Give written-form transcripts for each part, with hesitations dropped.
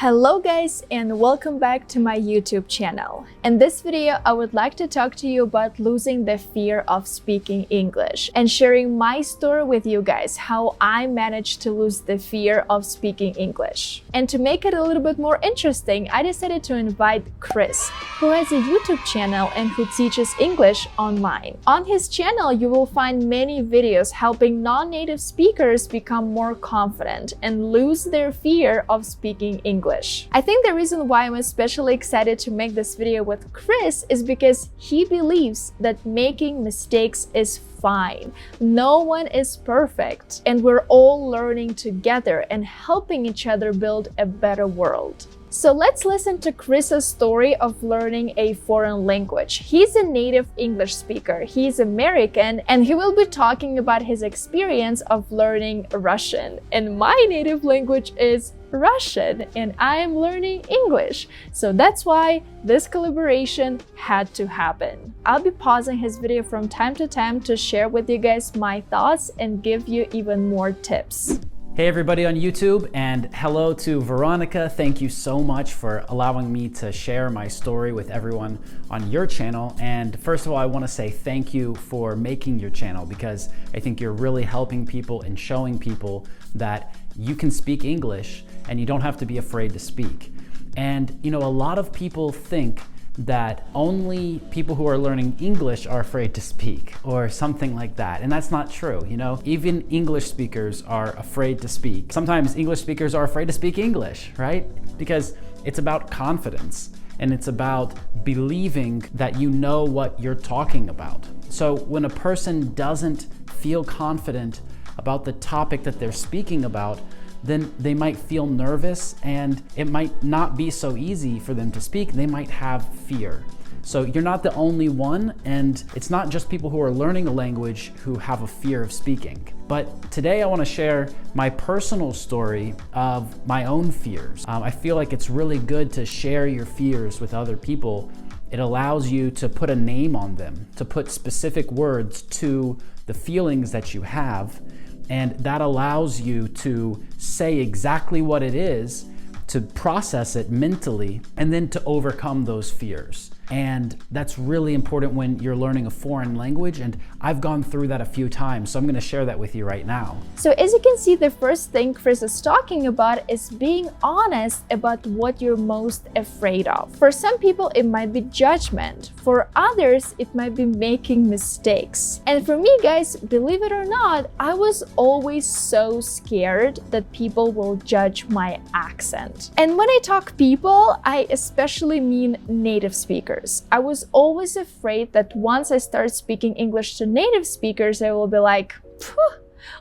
Hello guys, and welcome back to my YouTube channel. In this video, I would like to talk to you about losing the fear of speaking English and sharing my story with you guys, how I managed to lose the fear of speaking English. And to make it a little bit more interesting, I decided to invite Chris, who has a YouTube channel and who teaches English online. On his channel, you will find many videos helping non-native speakers become more confident and lose their fear of speaking English. I think the reason why I'm especially excited to make this video with Chris is because he believes that making mistakes is fine. No one is perfect, and we're all learning together and helping each other build a better world. So let's listen to Chris's story of learning a foreign language. He's a native English speaker. He's American, and he will be talking about his experience of learning Russian. And my native language is Russian, and I am learning English. So that's why this collaboration had to happen. I'll be pausing his video from time to time to share with you guys my thoughts and give you even more tips. Hey everybody on YouTube, and hello to Veronika. Thank you so much for allowing me to share my story with everyone on your channel. And first of all, I want to say thank you for making your channel, because I think you're really helping people and showing people that you can speak English and you don't have to be afraid to speak. And you know, a lot of people think that only people who are learning English are afraid to speak or something like that. And that's not true, you know? Even English speakers are afraid to speak. Sometimes English speakers are afraid to speak English, right? Because it's about confidence and it's about believing that you know what you're talking about. So when a person doesn't feel confident about the topic that they're speaking about, then they might feel nervous and it might not be so easy for them to speak. They might have fear. So you're not the only one, and it's not just people who are learning a language who have a fear of speaking. But today I want to share my personal story of my own fears. I feel like it's really good to share your fears with other people. It allows you to put a name on them, to put specific words to the feelings that you have. And that allows you to say exactly what it is, to process it mentally, and then to overcome those fears. And that's really important when you're learning a foreign language, and I've gone through that a few times, so I'm gonna share that with you right now. So as you can see, the first thing Chris is talking about is being honest about what you're most afraid of. For some people, it might be judgment. For others, it might be making mistakes. And for me, guys, believe it or not, I was always so scared that people will judge my accent. And when I talk people, I especially mean native speakers. I was always afraid that once I start speaking English to native speakers, they will be like,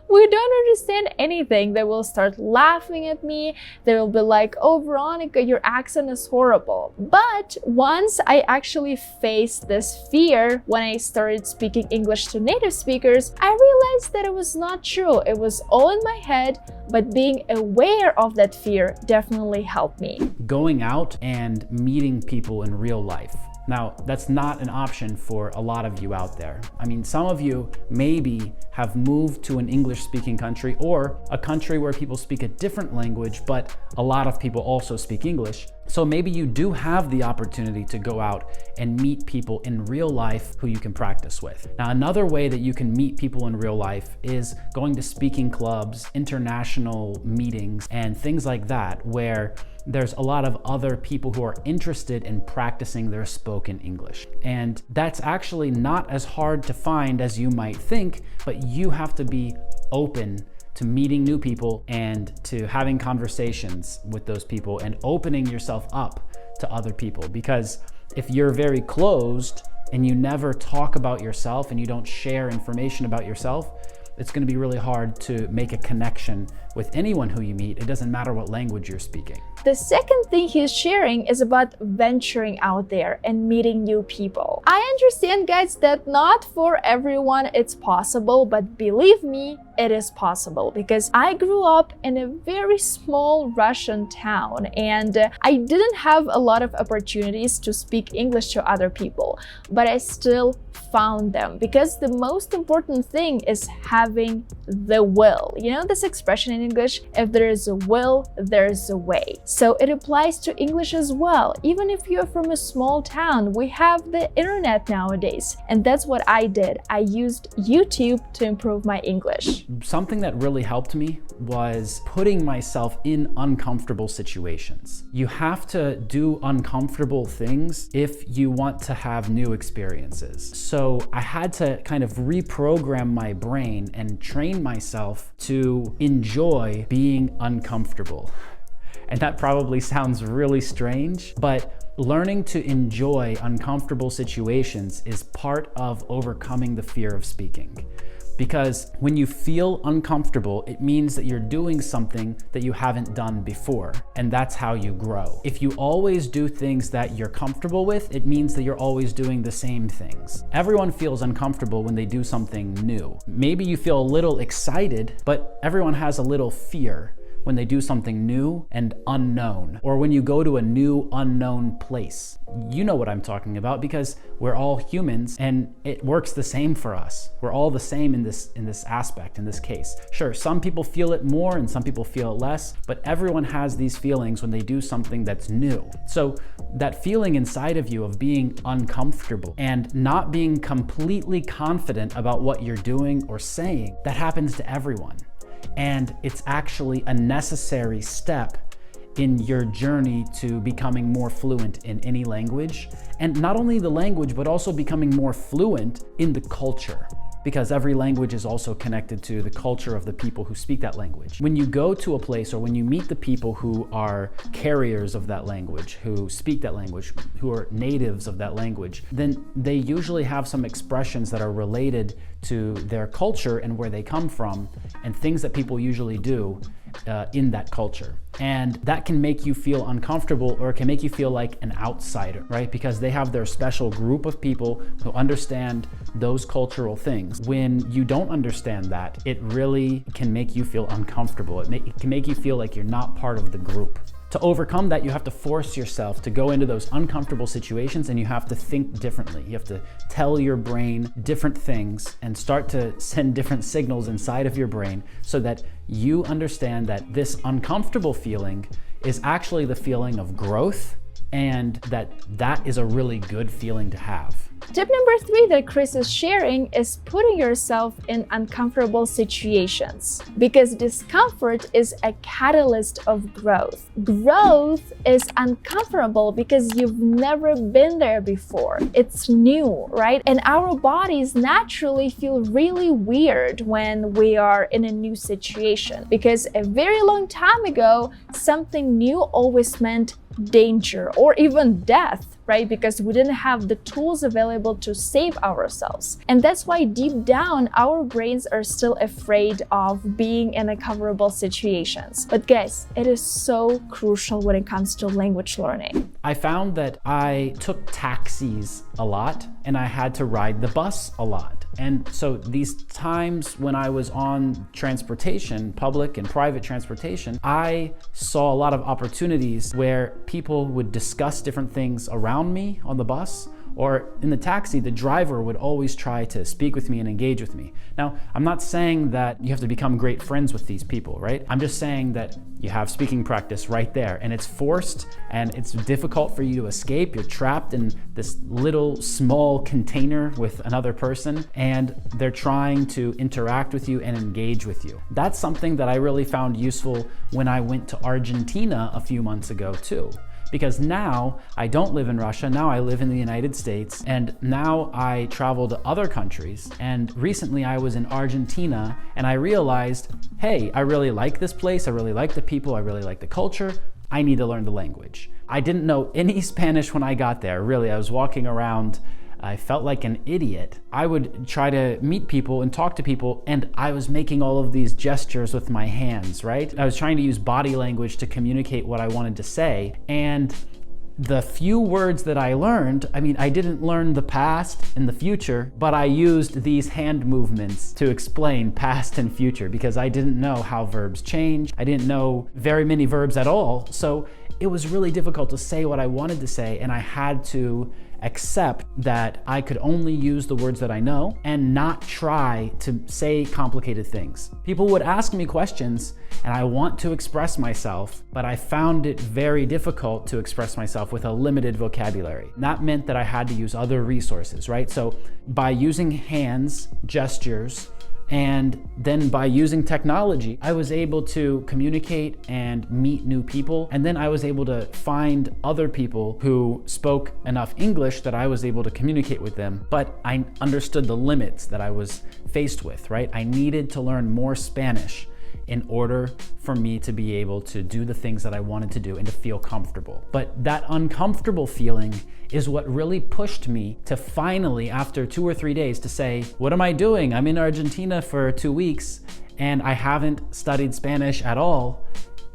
we don't understand anything. They will start laughing at me. They will be like, oh, Veronika, your accent is horrible. But once I actually faced this fear when I started speaking English to native speakers, I realized that it was not true. It was all in my head, but being aware of that fear definitely helped me. Going out and meeting people in real life. Now, that's not an option for a lot of you out there. I mean, some of you maybe have moved to an English-speaking country or a country where people speak a different language, but a lot of people also speak English. So maybe you do have the opportunity to go out and meet people in real life who you can practice with. Now, another way that you can meet people in real life is going to speaking clubs, international meetings, and things like that, where there's a lot of other people who are interested in practicing their spoken English. And that's actually not as hard to find as you might think, but you have to be open to meeting new people and to having conversations with those people and opening yourself up to other people. Because if you're very closed and you never talk about yourself and you don't share information about yourself, it's going to be really hard to make a connection with anyone who you meet. It doesn't matter what language you're speaking. The second thing he's sharing is about venturing out there and meeting new people. I understand, guys, that not for everyone it's possible, but believe me, it is possible, because I grew up in a very small Russian town and I didn't have a lot of opportunities to speak English to other people, but I still found them, because the most important thing is having the will. You know this expression in English, if there is a will, there's a way. So it applies to English as well. Even if you're from a small town, we have the internet nowadays. And that's what I did. I used YouTube to improve my English. Something that really helped me was putting myself in uncomfortable situations. You have to do uncomfortable things if you want to have new experiences. So I had to kind of reprogram my brain and train myself to enjoy being uncomfortable. And that probably sounds really strange, but learning to enjoy uncomfortable situations is part of overcoming the fear of speaking. Because when you feel uncomfortable, it means that you're doing something that you haven't done before, and that's how you grow. If you always do things that you're comfortable with, it means that you're always doing the same things. Everyone feels uncomfortable when they do something new. Maybe you feel a little excited, but everyone has a little fear when they do something new and unknown, or when you go to a new unknown place. You know what I'm talking about because we're all humans and it works the same for us. We're all the same in this aspect, in this case. Sure, some people feel it more and some people feel it less, but everyone has these feelings when they do something that's new. So that feeling inside of you of being uncomfortable and not being completely confident about what you're doing or saying, that happens to everyone. And it's actually a necessary step in your journey to becoming more fluent in any language. And not only the language, but also becoming more fluent in the culture, because every language is also connected to the culture of the people who speak that language. When you go to a place or when you meet the people who are carriers of that language, who speak that language, who are natives of that language, then they usually have some expressions that are related to their culture and where they come from and things that people usually do in that culture. And that can make you feel uncomfortable, or it can make you feel like an outsider, right? Because they have their special group of people who understand those cultural things. When you don't understand that, it really can make you feel uncomfortable. It can make you feel like you're not part of the group. To overcome that, you have to force yourself to go into those uncomfortable situations, and you have to think differently. You have to tell your brain different things and start to send different signals inside of your brain so that you understand that this uncomfortable feeling is actually the feeling of growth, and that is a really good feeling to have. Tip number 3 that Chris is sharing is putting yourself in uncomfortable situations, because discomfort is a catalyst of growth. Growth is uncomfortable because you've never been there before. It's new, right? And our bodies naturally feel really weird when we are in a new situation, because a very long time ago, something new always meant danger or even death, right? Because we didn't have the tools available to save ourselves. And that's why deep down, our brains are still afraid of being in uncomfortable situations. But guys, it is so crucial when it comes to language learning. I found that I took taxis a lot and I had to ride the bus a lot. And so these times when I was on transportation, public and private transportation, I saw a lot of opportunities where people would discuss different things around me on the bus, or in the taxi, the driver would always try to speak with me and engage with me. Now, I'm not saying that you have to become great friends with these people, right? I'm just saying that you have speaking practice right there, and it's forced and it's difficult for you to escape. You're trapped in this little small container with another person, and they're trying to interact with you and engage with you. That's something that I really found useful when I went to Argentina a few months ago too. Because now I don't live in Russia, now I live in the United States, and now I travel to other countries. And recently I was in Argentina and I realized, hey, I really like this place, I really like the people, I really like the culture, I need to learn the language. I didn't know any Spanish when I got there, really. I was walking around, I felt like an idiot. I would try to meet people and talk to people, and I was making all of these gestures with my hands, right? I was trying to use body language to communicate what I wanted to say. And the few words that I learned, I didn't learn the past and the future, but I used these hand movements to explain past and future because I didn't know how verbs change. I didn't know very many verbs at all. So it was really difficult to say what I wanted to say, and I had to accept that I could only use the words that I know and not try to say complicated things. People would ask me questions and I want to express myself, but I found it very difficult to express myself with a limited vocabulary. That meant that I had to use other resources, right? So by using hands, gestures, and then by using technology, I was able to communicate and meet new people. And then I was able to find other people who spoke enough English that I was able to communicate with them. But I understood the limits that I was faced with, right? I needed to learn more Spanish in order for me to be able to do the things that I wanted to do and to feel comfortable. But that uncomfortable feeling is what really pushed me to finally, after 2 or 3 days, to say, what am I doing? I'm in Argentina for 2 weeks and I haven't studied Spanish at all.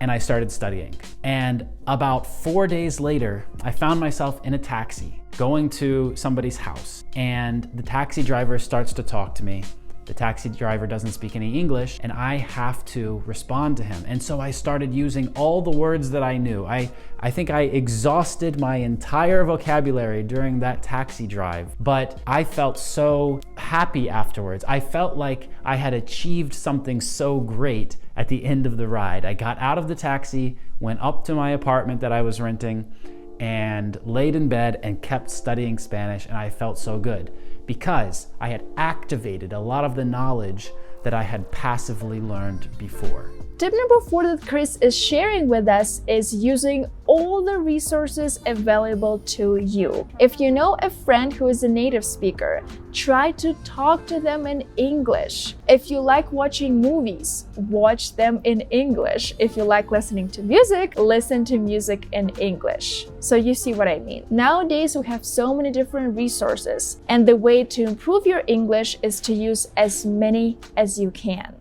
And I started studying. And about 4 days later, I found myself in a taxi going to somebody's house, and the taxi driver starts to talk to me. The taxi driver doesn't speak any English, and I have to respond to him. And so I started using all the words that I knew. I think I exhausted my entire vocabulary during that taxi drive, but I felt so happy afterwards. I felt like I had achieved something so great at the end of the ride. I got out of the taxi, went up to my apartment that I was renting, and laid in bed and kept studying Spanish, and I felt so good because I had activated a lot of the knowledge that I had passively learned before. Tip number 4 that Chris is sharing with us is using all the resources available to you. If you know a friend who is a native speaker, try to talk to them in English. If you like watching movies, watch them in English. If you like listening to music, listen to music in English. So you see what I mean. Nowadays, we have so many different resources, and the way to improve your English is to use as many as you can.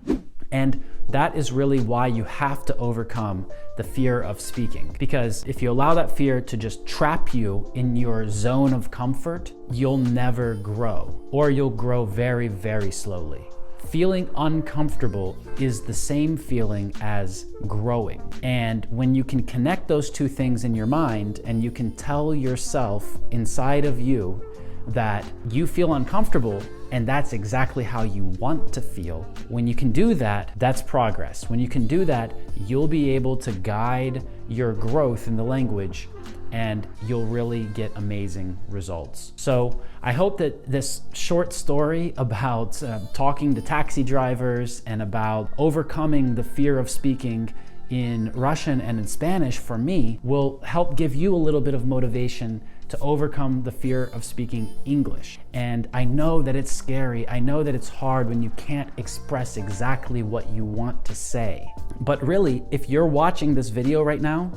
And that is really why you have to overcome the fear of speaking. Because if you allow that fear to just trap you in your zone of comfort, you'll never grow, or you'll grow very, very slowly. Feeling uncomfortable is the same feeling as growing. And when you can connect those two things in your mind, and you can tell yourself inside of you that you feel uncomfortable and that's exactly how you want to feel. When you can do that, that's progress. When you can do that, you'll be able to guide your growth in the language and you'll really get amazing results. So I hope that this short story about talking to taxi drivers and about overcoming the fear of speaking in Russian and in Spanish for me will help give you a little bit of motivation to overcome the fear of speaking English. And I know that it's scary. I know that it's hard when you can't express exactly what you want to say. But really, if you're watching this video right now,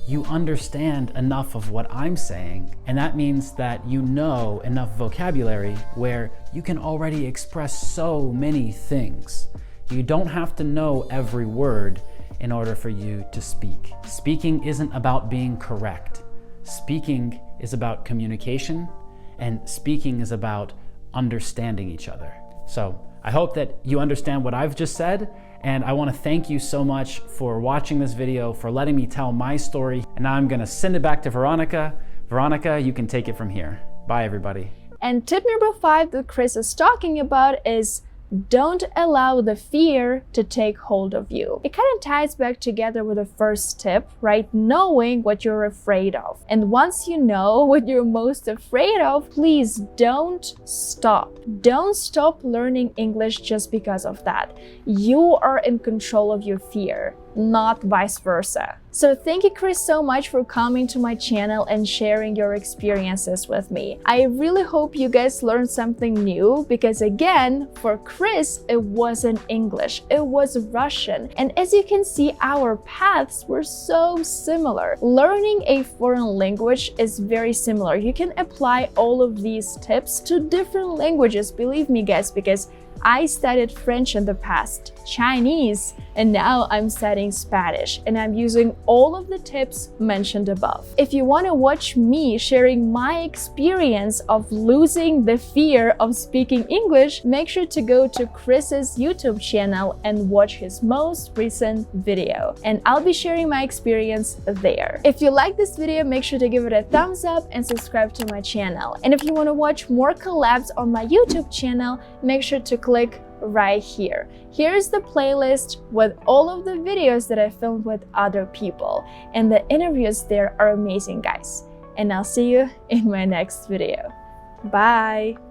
you understand enough of what I'm saying. And that means that you know enough vocabulary where you can already express so many things. You don't have to know every word in order for you to speak. Speaking isn't about being correct. Speaking is about communication, and speaking is about understanding each other. So I hope that you understand what I've just said, and I want to thank you so much for watching this video, for letting me tell my story. And now I'm going to send it back to Veronika. Veronika, you can take it from here. Bye, everybody. And tip number 5 that Chris is talking about is don't allow the fear to take hold of you. It kind of ties back together with the first tip, right? Knowing what you're afraid of. And once you know what you're most afraid of, please don't stop. Don't stop learning English just because of that. You are in control of your fear, not vice versa. So thank you, Chris, so much for coming to my channel and sharing your experiences with me. I really hope you guys learned something new because, again, for Chris, it wasn't English, it was Russian. And as you can see, our paths were so similar. Learning a foreign language is very similar. You can apply all of these tips to different languages, believe me, guys, because I studied French in the past, Chinese, and now I'm studying Spanish, and I'm using all of the tips mentioned above. If you want to watch me sharing my experience of losing the fear of speaking English, make sure to go to Chris's YouTube channel and watch his most recent video, and I'll be sharing my experience there. If you like this video, make sure to give it a thumbs up and subscribe to my channel. And if you want to watch more collabs on my YouTube channel, make sure to click right here. Here's the playlist with all of the videos that I filmed with other people, and the interviews there are amazing, guys. And I'll see you in my next video. Bye!